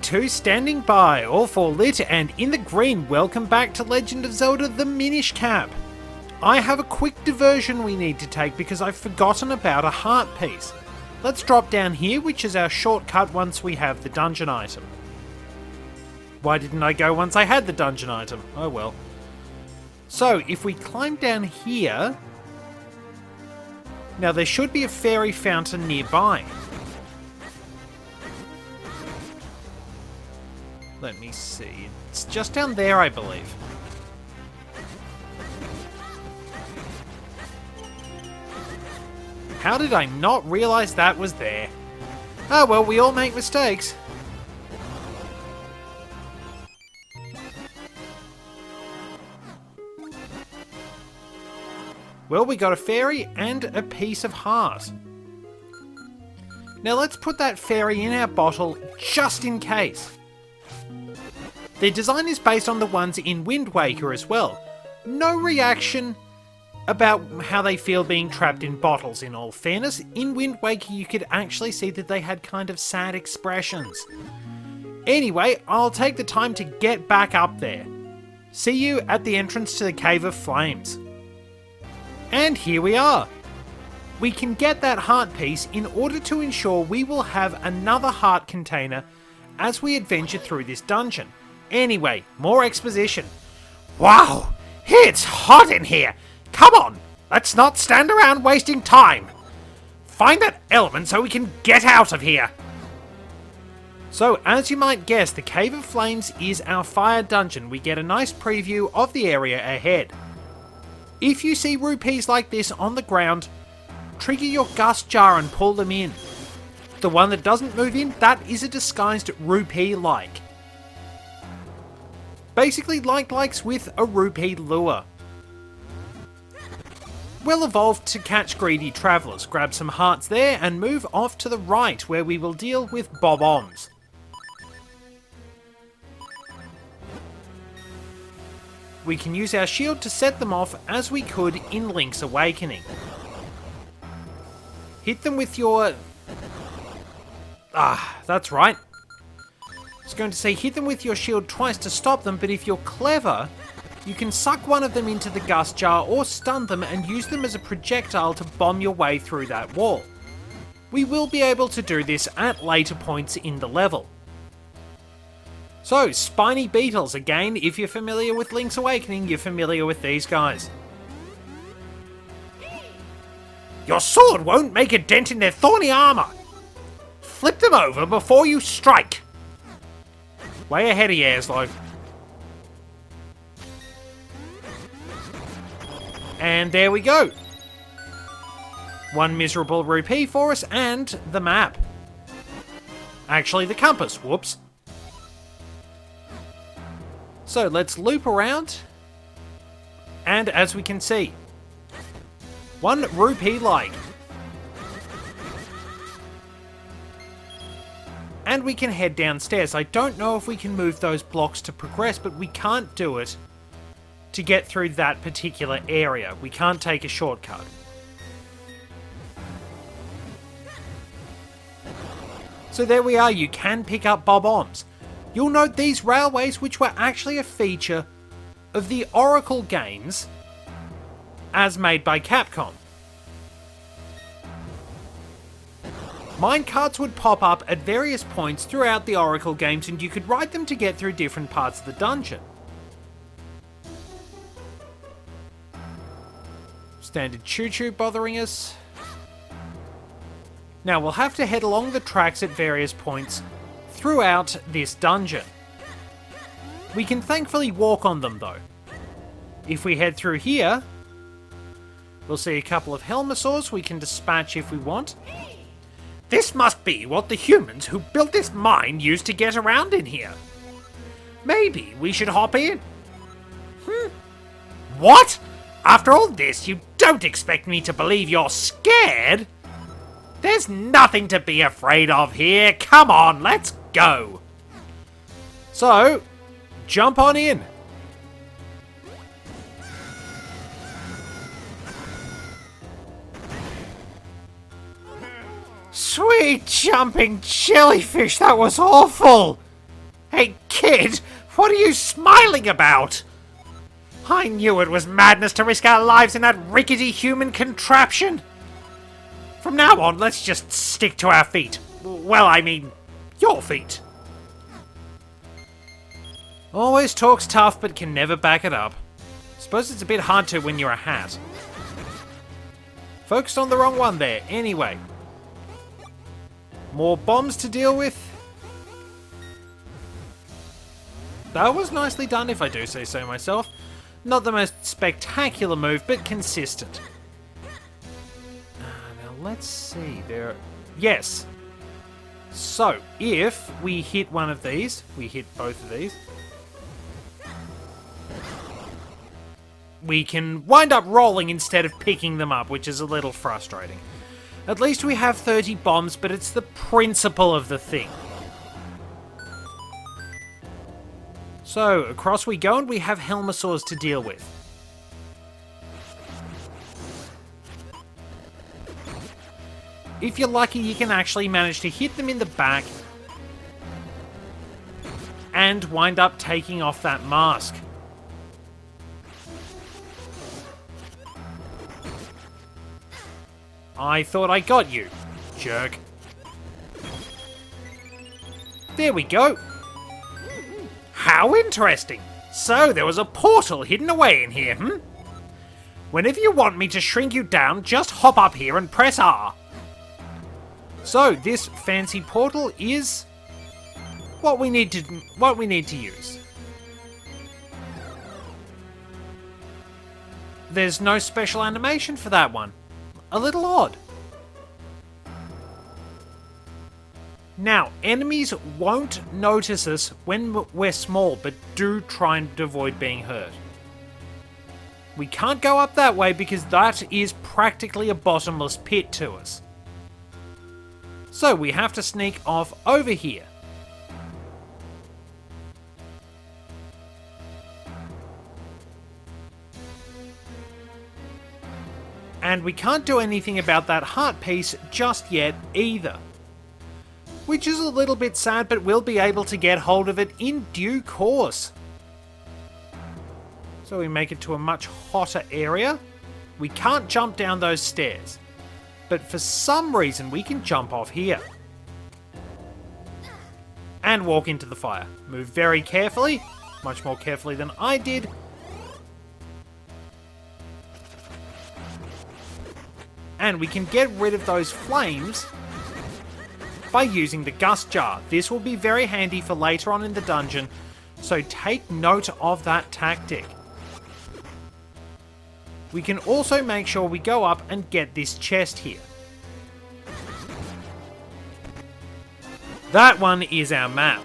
2 standing by, all 4 lit and in the green. Welcome back to Legend of Zelda the Minish Cap. I have a quick diversion we need to take because I've forgotten about a heart piece. Let's drop down here, which is our shortcut once we have the dungeon item. Why didn't I go once I had the dungeon item? Oh well. So, if we climb down here... Now there should be a fairy fountain nearby. Let me see. It's just down there, I believe. How did I not realize that was there? Oh well, we all make mistakes. Well, we got a fairy and a piece of heart. Now let's put that fairy in our bottle just in case. Their design is based on the ones in Wind Waker as well. No reaction about how they feel being trapped in bottles, in all fairness. In Wind Waker you could actually see that they had kind of sad expressions. Anyway, I'll take the time to get back up there. See you at the entrance to the Cave of Flames. And here we are. We can get that heart piece in order to ensure we will have another heart container as we adventure through this dungeon. Anyway, more exposition. Wow, it's hot in here. Come on, let's not stand around wasting time. Find that element so we can get out of here. So, as you might guess, the Cave of Flames is our fire dungeon. We get a nice preview of the area ahead. If you see rupees like this on the ground, trigger your Gust Jar and pull them in. The one that doesn't move in, that is a disguised rupee-like. Basically likes with a rupee lure. We'll evolve to catch greedy travellers, grab some hearts there and move off to the right where we will deal with bob-ombs. We can use our shield to set them off as we could in Link's Awakening. Hit them with your... that's right. I was going to say hit them with your shield twice to stop them, but if you're clever, you can suck one of them into the Gust Jar or stun them and use them as a projectile to bomb your way through that wall. We will be able to do this at later points in the level. So, Spiny Beetles, again, if you're familiar with Link's Awakening, you're familiar with these guys. Your sword won't make a dent in their thorny armour! Flip them over before you strike! Way ahead of yours, though. And there we go. One miserable rupee for us, and the map. Actually, the compass, whoops. So let's loop around, and as we can see, one rupee-like. And we can head downstairs. I don't know if we can move those blocks to progress, but we can't do it to get through that particular area. We can't take a shortcut. So there we are, you can pick up bob-ombs. You'll note these railways, which were actually a feature of the Oracle games as made by Capcom. Minecarts would pop up at various points throughout the Oracle games and you could ride them to get through different parts of the dungeon. Standard choo-choo bothering us. Now we'll have to head along the tracks at various points throughout this dungeon. We can thankfully walk on them though. If we head through here, we'll see a couple of Helmasaurs we can dispatch if we want. This must be what the humans who built this mine used to get around in here. Maybe we should hop in. What? After all this, you don't expect me to believe you're scared? There's nothing to be afraid of here. Come on, let's go. So, jump on in. Sweet jumping jellyfish, that was awful! Kid, what are you smiling about? I knew it was madness to risk our lives in that rickety human contraption. From now on, let's just stick to our feet. Well, I mean, your feet. Always talks tough, but can never back it up. Suppose it's a bit hard to when you're a hat. Focused on the wrong one there. Anyway. More bombs to deal with. That was nicely done, if I do say so myself. Not the most spectacular move, but consistent. Now let's see. Yes. So, if we hit one of these, we hit both of these, we can wind up rolling instead of picking them up, which is a little frustrating. At least we have 30 bombs, but it's the principle of the thing. So, across we go, and we have Helmosaurs to deal with. If you're lucky, you can actually manage to hit them in the back and wind up taking off that mask. I thought I got you, jerk. There we go. How interesting. So there was a portal hidden away in here, Whenever you want me to shrink you down, just hop up here and press R. So this fancy portal is what we need to use. There's no special animation for that one. A little odd. Now, enemies won't notice us when we're small, but do try and avoid being hurt. We can't go up that way because that is practically a bottomless pit to us. So we have to sneak off over here. And we can't do anything about that heart piece just yet either. Which is a little bit sad, but we'll be able to get hold of it in due course. So we make it to a much hotter area. We can't jump down those stairs. But for some reason we can jump off here. And walk into the fire. Move very carefully. Much more carefully than I did. And we can get rid of those flames by using the Gust Jar. This will be very handy for later on in the dungeon, so take note of that tactic. We can also make sure we go up and get this chest here. That one is our map.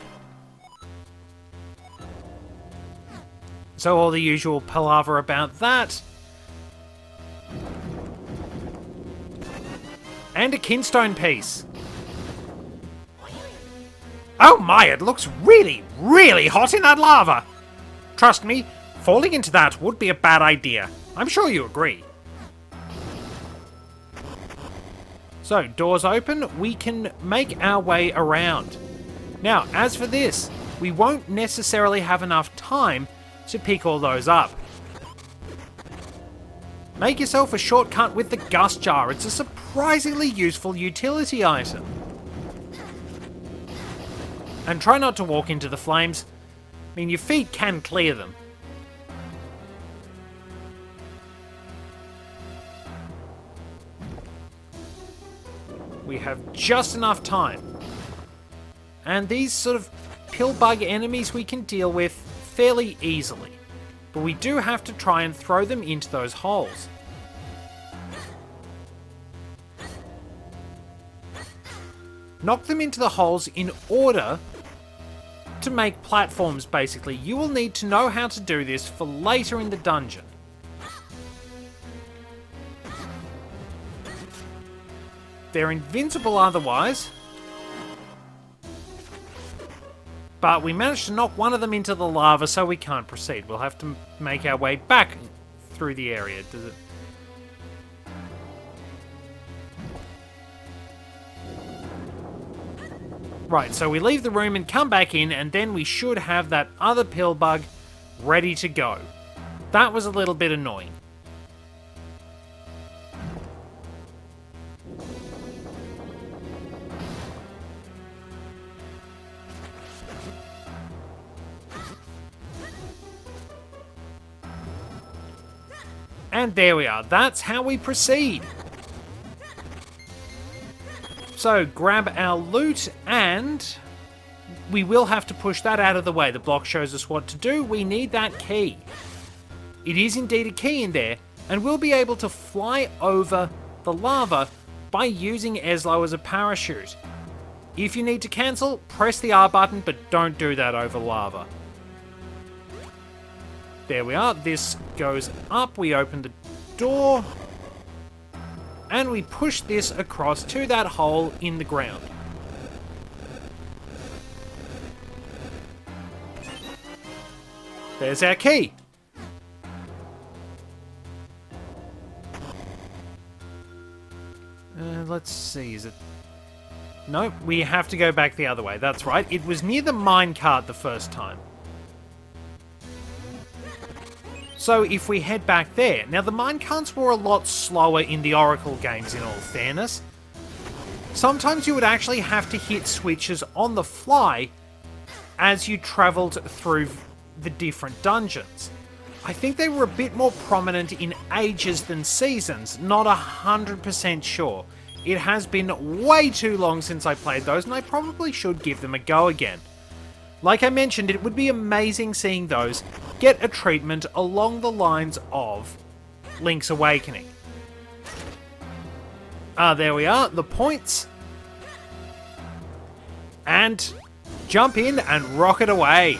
So all the usual palaver about that. And a kinstone piece. Oh my, it looks really, really hot in that lava. Trust me, falling into that would be a bad idea. I'm sure you agree. So, doors open, we can make our way around. Now, as for this, we won't necessarily have enough time to pick all those up. Make yourself a shortcut with the Gust Jar. It's a surprisingly useful utility item. And try not to walk into the flames. I mean, your feet can clear them. We have just enough time. And these sort of pill bug enemies we can deal with fairly easily. But we do have to try and throw them into those holes. Knock them into the holes in order to make platforms, basically. You will need to know how to do this for later in the dungeon. They're invincible otherwise. But we managed to knock one of them into the lava, so we can't proceed. We'll have to make our way back through the area. Does it... Right, so we leave the room and come back in, and then we should have that other pill bug ready to go. That was a little bit annoying. And there we are. That's how we proceed. So, grab our loot, and we will have to push that out of the way. The block shows us what to do. We need that key. It is indeed a key in there, and we'll be able to fly over the lava by using Eslo as a parachute. If you need to cancel, press the R button, but don't do that over lava. There we are. This goes up. We open the door. And we push this across to that hole in the ground. There's our key. Let's see, is it... No, we have to go back the other way. That's right. It was near the minecart the first time. So if we head back there... Now, the minecarts were a lot slower in the Oracle games, in all fairness. Sometimes you would actually have to hit switches on the fly as you travelled through the different dungeons. I think they were a bit more prominent in Ages than Seasons, not 100% sure. It has been way too long since I played those, and I probably should give them a go again. Like I mentioned, it would be amazing seeing those get a treatment along the lines of Link's Awakening. There we are, the points. And jump in and rocket away.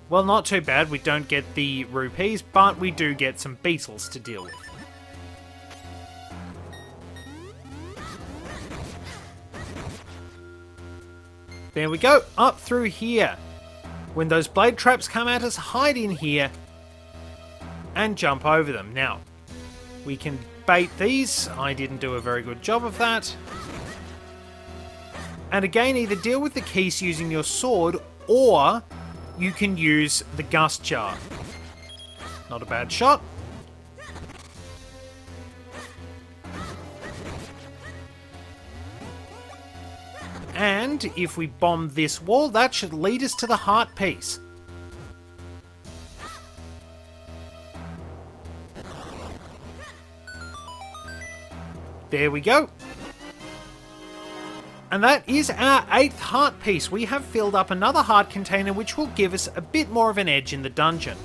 Well, not too bad, we don't get the rupees, but we do get some beetles to deal with. There we go, up through here. When those blade traps come at us, hide in here and jump over them. Now, we can bait these. I didn't do a very good job of that. And again, either deal with the keys using your sword, or you can use the Gust Jar. Not a bad shot. And if we bomb this wall, that should lead us to the heart piece. There we go. And that is our 8th heart piece. We have filled up another heart container, which will give us a bit more of an edge in the dungeon.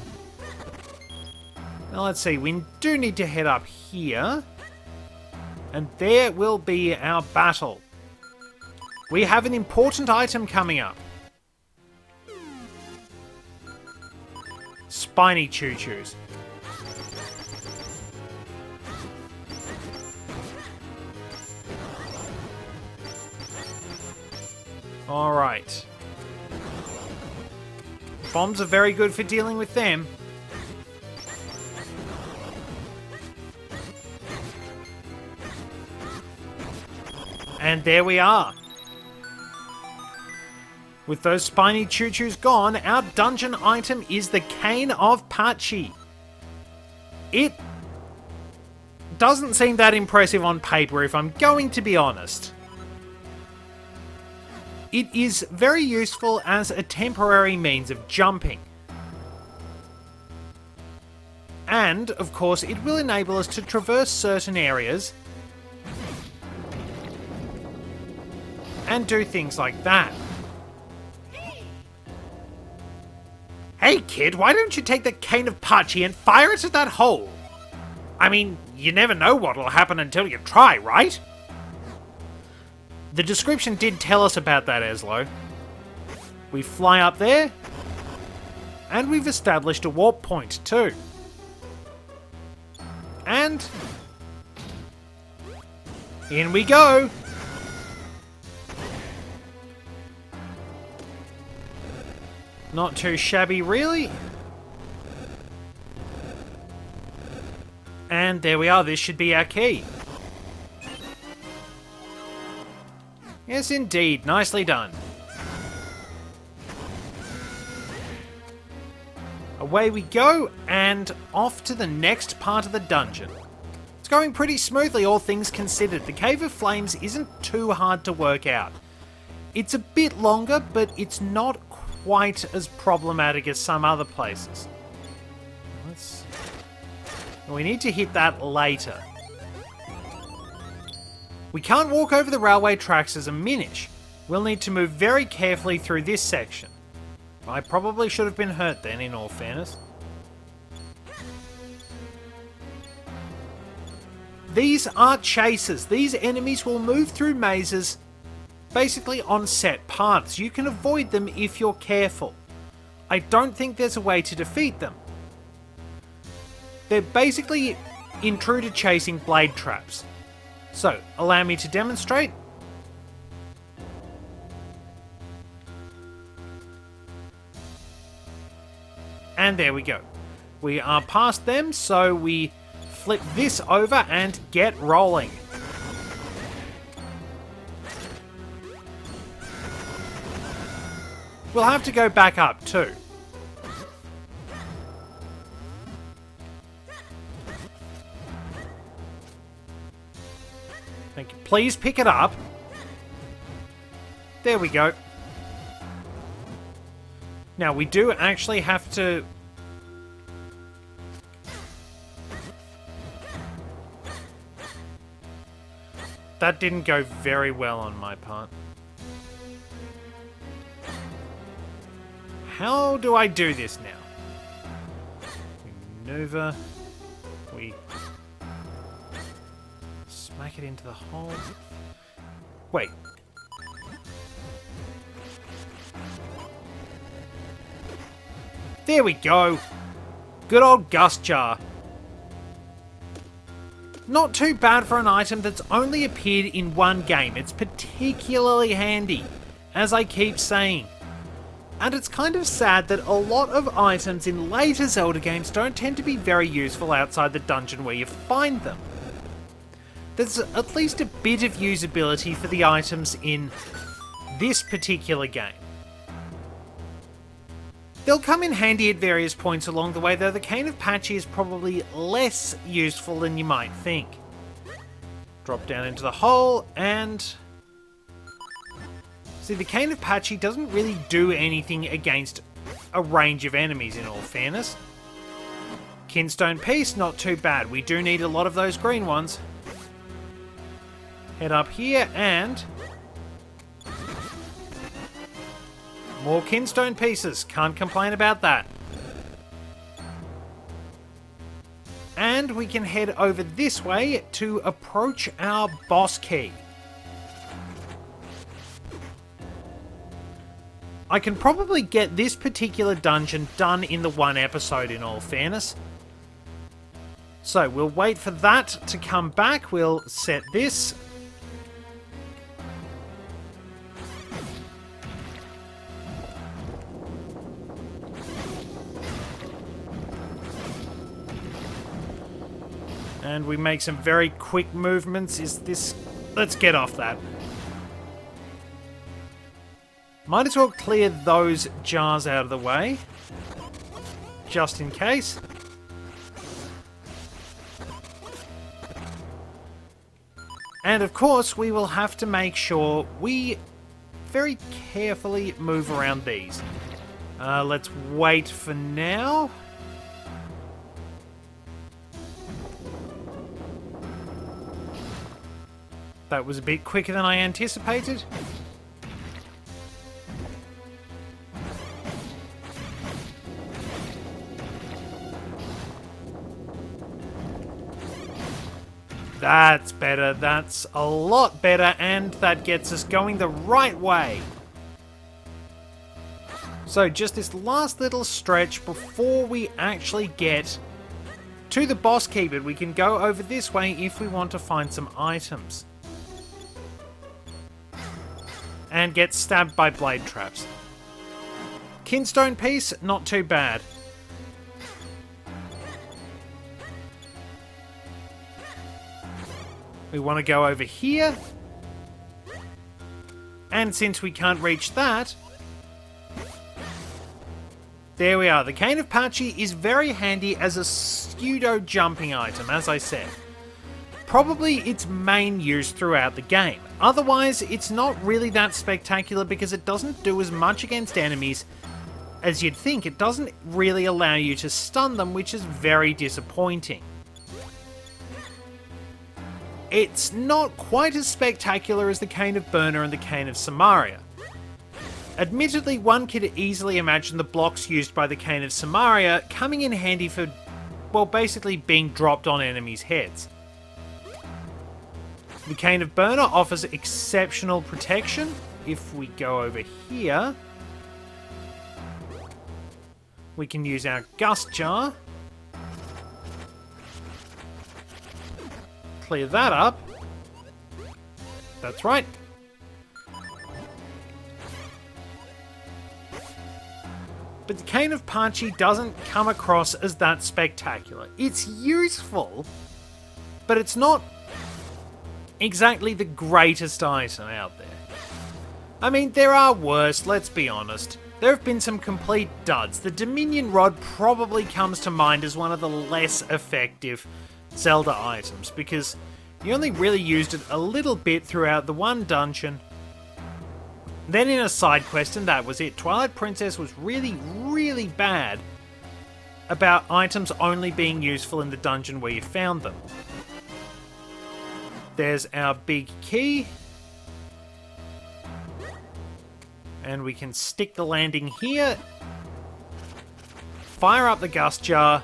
Now let's see, we do need to head up here. And there will be our battle. We have an important item coming up. Spiny Choo-Choos. Alright. Bombs are very good for dealing with them. And there we are. With those Spiny Choo-Choos gone, our dungeon item is the Cane of Pachi. It doesn't seem that impressive on paper, if I'm going to be honest. It is very useful as a temporary means of jumping. And, of course, it will enable us to traverse certain areas and do things like that. Hey kid, why don't you take the Cane of Pachi and fire it at that hole? I mean, you never know what'll happen until you try, right? The description did tell us about that, Eslo. We fly up there, and we've established a warp point too. And in we go! Not too shabby, really. And there we are, this should be our key. Yes, indeed. Nicely done. Away we go, and off to the next part of the dungeon. It's going pretty smoothly, all things considered. The Cave of Flames isn't too hard to work out. It's a bit longer, but it's not quite as problematic as some other places. We need to hit that later. We can't walk over the railway tracks as a Minish. We'll need to move very carefully through this section. I probably should have been hurt then, in all fairness. These are chasers. These enemies will move through mazes basically on set paths. You can avoid them if you're careful. I don't think there's a way to defeat them. They're basically intruder chasing blade traps. So, allow me to demonstrate. And there we go. We are past them, so we flip this over and get rolling. We'll have to go back up too. Thank you. Please pick it up. There we go. Now, we do actually have to... That didn't go very well on my part. How do I do this now? We maneuver. We smack it into the hole. Wait. There we go. Good old Gust Jar. Not too bad for an item that's only appeared in one game. It's particularly handy, as I keep saying. And it's kind of sad that a lot of items in later Zelda games don't tend to be very useful outside the dungeon where you find them. There's at least a bit of usability for the items in this particular game. They'll come in handy at various points along the way, though the Cane of Pachi is probably less useful than you might think. Drop down into the hole, and... See, the Cane of Pachi doesn't really do anything against a range of enemies, in all fairness. Kinstone Piece, not too bad. We do need a lot of those green ones. Head up here, and... more Kinstone Pieces. Can't complain about that. And we can head over this way to approach our boss key. I can probably get this particular dungeon done in the one episode, in all fairness. So we'll wait for that to come back. We'll set this. And we make some very quick movements. Is this... Let's get off that. Might as well clear those jars out of the way. Just in case. And of course, we will have to make sure we very carefully move around these. Let's wait for now. That was a bit quicker than I anticipated. That's better. That's a lot better, and that gets us going the right way. So just this last little stretch before we actually get to the boss key, but we can go over this way if we want to find some items. And get stabbed by blade traps. Kinstone Piece, not too bad. We want to go over here. And since we can't reach that... There we are. The Cane of Pachi is very handy as a pseudo-jumping item, as I said. Probably its main use throughout the game. Otherwise, it's not really that spectacular because it doesn't do as much against enemies as you'd think. It doesn't really allow you to stun them, which is very disappointing. It's not quite as spectacular as the Cane of Burner and the Cane of Samaria. Admittedly, one could easily imagine the blocks used by the Cane of Samaria coming in handy for, well, basically being dropped on enemies' heads. The Cane of Burner offers exceptional protection. If we go over here, we can use our Gust Jar. Clear that up. That's right. But the Cane of Pachi doesn't come across as that spectacular. It's useful, but it's not exactly the greatest item out there. I mean, there are worse, let's be honest. There have been some complete duds. The Dominion Rod probably comes to mind as one of the less effective Zelda items, because you only really used it a little bit throughout the one dungeon, then in a side quest, and that was it. Twilight Princess was really, really bad about items only being useful in the dungeon where you found them. There's our big key. And we can stick the landing here. Fire up the Gust Jar.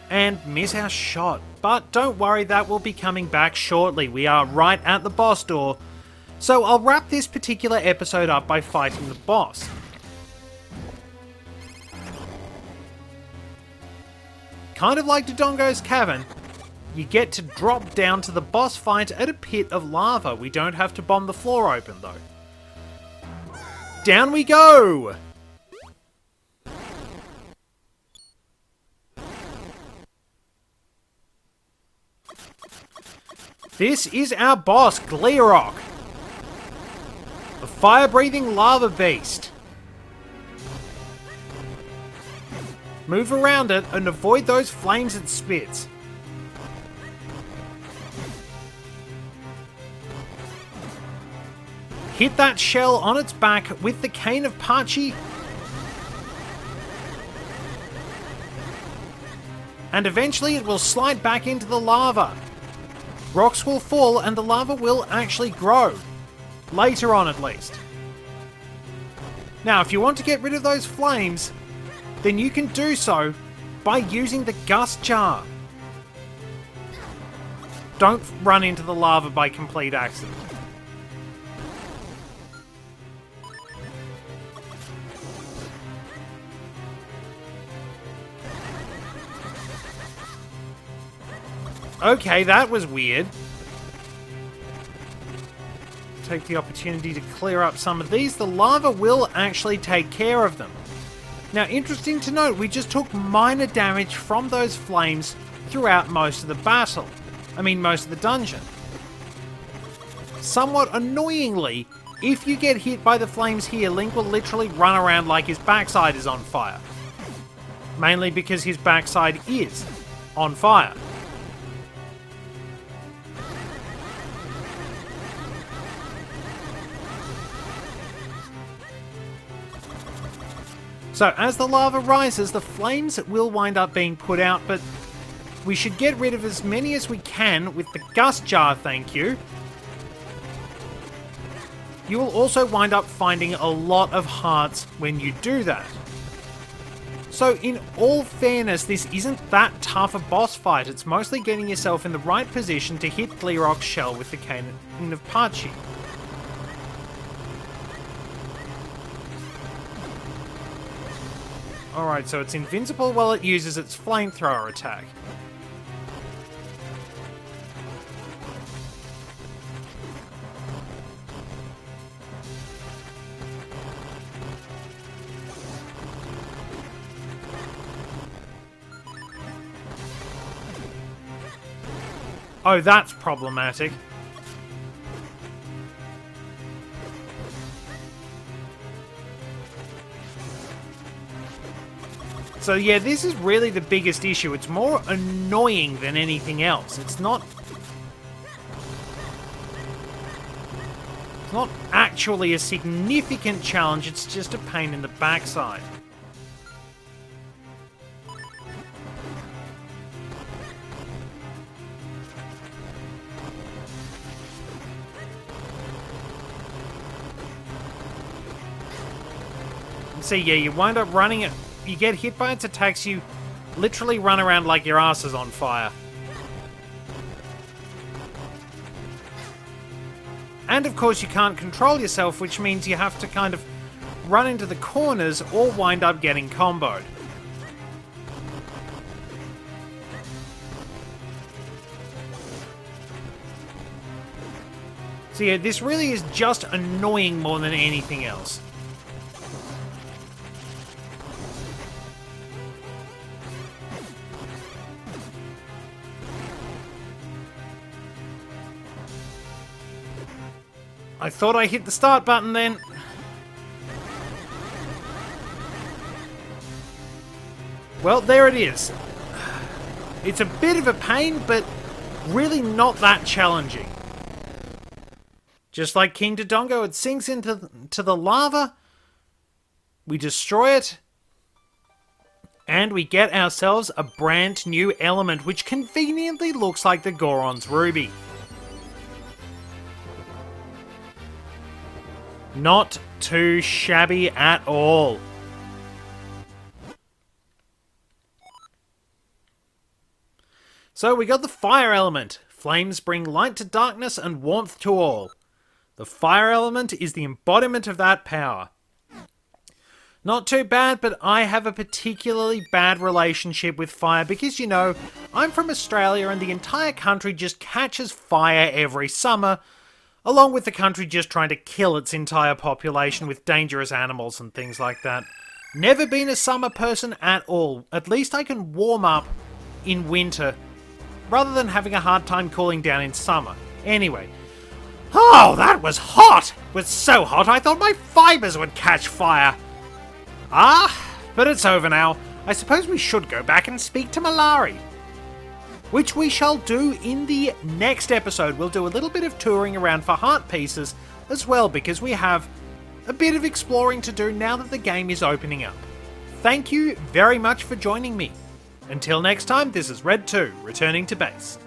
And miss our shot. But don't worry, that will be coming back shortly. We are right at the boss door. So I'll wrap this particular episode up by fighting the boss. Kind of like Dodongo's Cavern, you get to drop down to the boss fight at a pit of lava. We don't have to bomb the floor open though. Down we go! This is our boss, Gleerock, the fire-breathing lava beast. Move around it and avoid those flames it spits. Hit that shell on its back with the Cane of Pachi, and eventually it will slide back into the lava. Rocks will fall and the lava will actually grow. Later on at least. Now if you want to get rid of those flames, then you can do so by using the Gust Jar. Don't run into the lava by complete accident. Okay, that was weird. Take the opportunity to clear up some of these. The lava will actually take care of them. Now, interesting to note, we just took minor damage from those flames throughout most of the battle. I mean, most of the dungeon. Somewhat annoyingly, if you get hit by the flames here, Link will literally run around like his backside is on fire. Mainly because his backside is on fire. So as the lava rises, the flames will wind up being put out, but we should get rid of as many as we can with the Gust Jar, thank you. You will also wind up finding a lot of hearts when you do that. So in all fairness, this isn't that tough a boss fight. It's mostly getting yourself in the right position to hit Gleerock's shell with the Cane of Pachi. Alright, so it's invincible while it uses its flamethrower attack. Oh, that's problematic. So yeah, this is really the biggest issue. It's more annoying than anything else. It's not actually a significant challenge, it's just a pain in the backside. So yeah, you wind up running it. You get hit by its attacks, you literally run around like your ass is on fire. And of course you can't control yourself, which means you have to kind of run into the corners or wind up getting comboed. So yeah, this really is just annoying more than anything else. I thought I hit the start button then. Well, there it is. It's a bit of a pain, but really not that challenging. Just like King Dodongo, it sinks into the lava. We destroy it. And we get ourselves a brand new element, which conveniently looks like the Goron's Ruby. Not too shabby at all. So we got the fire element. Flames bring light to darkness and warmth to all. The fire element is the embodiment of that power. Not too bad, but I have a particularly bad relationship with fire because, you know, I'm from Australia and the entire country just catches fire every summer, along with the country just trying to kill its entire population with dangerous animals and things like that. Never been a summer person at all. At least I can warm up in winter, rather than having a hard time cooling down in summer. Anyway. Oh, that was hot! It was so hot I thought my fibers would catch fire. Ah, but it's over now. I suppose we should go back and speak to Malari. Which we shall do in the next episode. We'll do a little bit of touring around for heart pieces as well, because we have a bit of exploring to do now that the game is opening up. Thank you very much for joining me. Until next time, this is Red 2, returning to base.